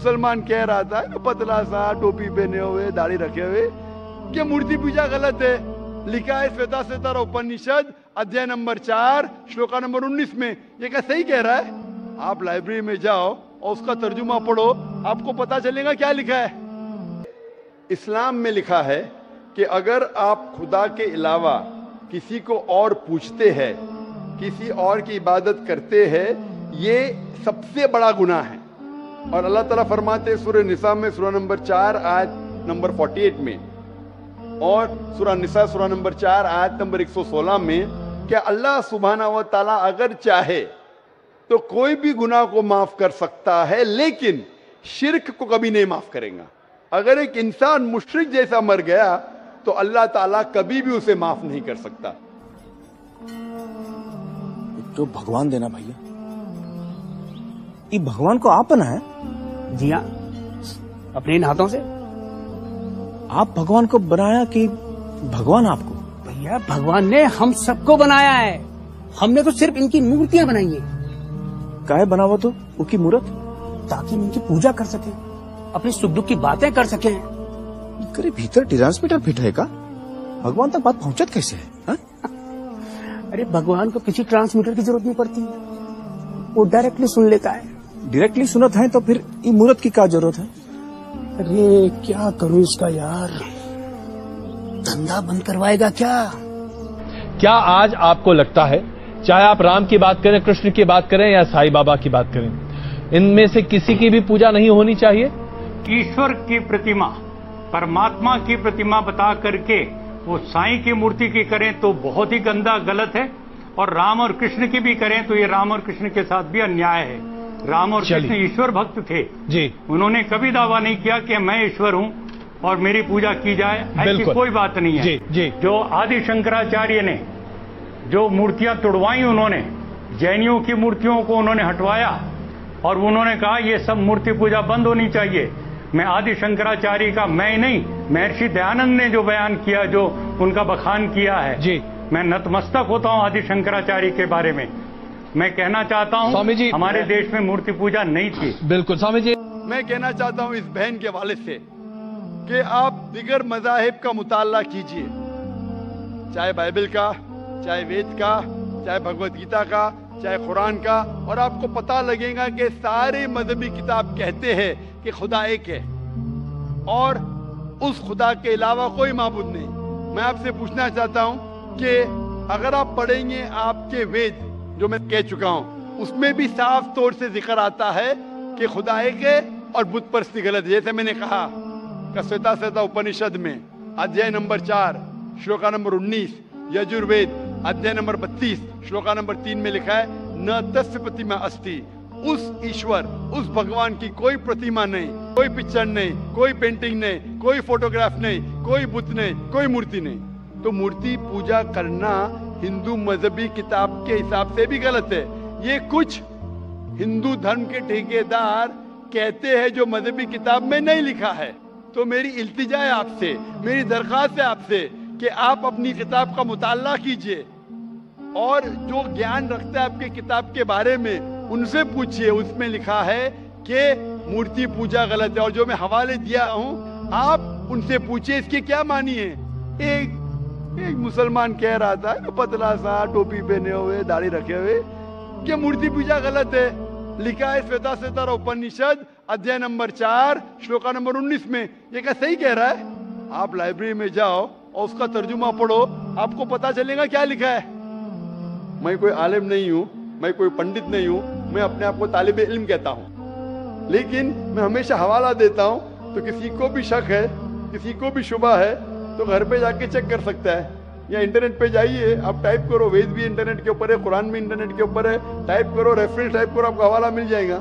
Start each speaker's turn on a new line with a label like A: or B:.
A: मुसलमान कह रहा था, पतला सा टोपी पहने हुए दाढ़ी रखे हुए, कि मूर्ति पूजा गलत है। लिखा है श्वेताश्वेतर उपनिषद अध्याय नंबर 4 श्लोका नंबर 19 में। ये क्या सही कह रहा है? आप लाइब्रेरी में जाओ और उसका तर्जुमा पढ़ो, आपको पता चलेगा क्या लिखा है। इस्लाम में लिखा है कि अगर आप खुदा के अलावा किसी को और पूछते हैं, किसी और की इबादत करते हैं, ये सबसे बड़ा गुनाह है। और अल्लाह ताला फरमाते हैं सूरह निसा में सूरह नंबर 4 आयत नंबर 48 में, और सूरह निसा सूरह नंबर 4 आयत नंबर 116 में, कि अल्लाह सुब्हाना व तआला अगर चाहे तो कोई भी गुनाह को माफ कर सकता है, लेकिन शिर्क को कभी नहीं माफ करेगा। अगर एक इंसान मुशरिक जैसा मर गया तो अल्लाह ताला कभी भी उसे माफ नहीं कर सकता।
B: तो भगवान देना भैया, ये भगवान को आप बनाया?
C: जी हाँ, अपने इन हाथों से।
B: आप भगवान को बनाया कि भगवान आपको?
C: भैया भगवान ने हम सबको बनाया है, हमने तो सिर्फ इनकी मूर्तियां बनाई हैं।
B: काहे बनावा तो उनकी मूर्त?
C: ताकि इनकी पूजा कर सके, अपने सुख दुख की बातें कर सके।
B: करे भीतर ट्रांसमीटर फिट है का? भगवान तक बात पहुंचत कैसे है हा?
C: अरे भगवान को किसी ट्रांसमीटर की जरूरत नहीं पड़ती, वो डायरेक्टली सुन लेता है।
B: डायरेक्टली सुनत है तो फिर ये मूर्त की क्या जरूरत है?
C: अरे क्या करूं इसका यार, धंधा बंद करवाएगा क्या?
D: क्या आज आपको लगता है, चाहे आप राम की बात करें, कृष्ण की बात करें या साईं बाबा की बात करें, इनमें से किसी की भी पूजा नहीं होनी चाहिए?
E: ईश्वर की प्रतिमा, परमात्मा की प्रतिमा बता करके वो साईं की मूर्ति की करें तो बहुत ही गंदा गलत है, और राम और कृष्ण की भी करें तो ये राम और कृष्ण के साथ भी अन्याय है। राम और कृष्ण ईश्वर भक्त थे
D: जी,
E: उन्होंने कभी दावा नहीं किया कि मैं ईश्वर हूं और मेरी पूजा की जाए, ऐसी कोई बात नहीं है।
D: जी, जी।
E: जो आदि शंकराचार्य ने जो मूर्तियां तुड़वाई, उन्होंने जैनियों की मूर्तियों को उन्होंने हटवाया और उन्होंने कहा ये सब मूर्ति पूजा बंद होनी चाहिए। मैं आदि शंकराचार्य का मैं नहीं, महर्षि दयानंद ने जो बयान किया, जो उनका बखान किया है
D: जी,
E: मैं नतमस्तक होता हूं आदि शंकराचार्य के बारे में। मैं कहना चाहता हूं
D: स्वामी जी,
E: हमारे देश में मूर्ति पूजा नहीं थी।
D: बिल्कुल स्वामी जी।
A: मैं कहना चाहता हूं इस बहन के वालिद से कि आप दिगर मज़ाहिब का मुताला कीजिए, चाहे बाइबल का, चाहे वेद का, चाहे भगवत गीता का, चाहे कुरान का, और आपको पता लगेगा कि सारे मजहबी किताब कहते हैं कि खुदा एक है और उस खुदा के अलावा कोई माबूद नहीं। मैं आपसे पूछना चाहता हूं कि अगर आप पढ़ेंगे आपके वेद, जो मैं कह चुका हूं, उसमें भी साफ तौर से जिक्र आता है कि खुदा एक है और बुत परस्ती गलत है। जैसे मैंने कहा श्वेताश्वेतर उपनिषद में अध्याय नंबर 4 श्लोका नंबर 19, यजुर्वेद अध्याय नंबर 32 श्लोका नंबर 3 में लिखा है, न तस्य प्रतिमा अस्ति। उस ईश्वर, उस भगवान की कोई प्रतिमा नहीं, कोई पिक्चर नहीं, कोई पेंटिंग नहीं, कोई फोटोग्राफ नहीं, कोई बुत नहीं, कोई मूर्ति नहीं। तो मूर्ति पूजा करना हिंदू मजहबी किताब के हिसाब से भी गलत है। ये कुछ हिंदू धर्म के ठेकेदार कहते हैं जो मजहबी किताब में नहीं लिखा है। तो मेरी इल्तिजा है आपसे, मेरी दरख्वास्त है आपसे कि आप अपनी किताब का मुताला कीजिए और जो ज्ञान रखता है आपके किताब के बारे में उनसे पूछिए। उसमें लिखा है कि मूर्ति पूजा गलत है, और जो मैं हवाले दिया हूं आप उनसे पूछिए इसके क्या मानी है। एक मुसलमान कह रहा था, पतला सा टोपी पहने हुए दाढ़ी रखे हुए, कि मूर्ति पूजा गलत है। लिखा है श्वेताश्वेतर उपनिषद अध्याय नंबर 4 श्लोका नंबर 19 में। ये क्या सही कह रहा है? आप लाइब्रेरी में जाओ और उसका तर्जुमा पढ़ो, आपको पता चलेगा क्या लिखा है। मैं कोई आलिम नहीं हूं, मैं कोई पंडित नहीं हूं, मैं अपने आप को तालिब इल्म कहता हूं, लेकिन मैं हमेशा हवाला देता हूं। तो किसी को भी शक है, किसी को भी शुबा है, तो घर पे जाके चेक कर सकता है, या इंटरनेट पे जाइए, आप टाइप करो, वेद भी इंटरनेट के ऊपर है, कुरान भी इंटरनेट के ऊपर है, टाइप करो, रेफरेंस टाइप करो, आपको हवाला मिल जाएगा।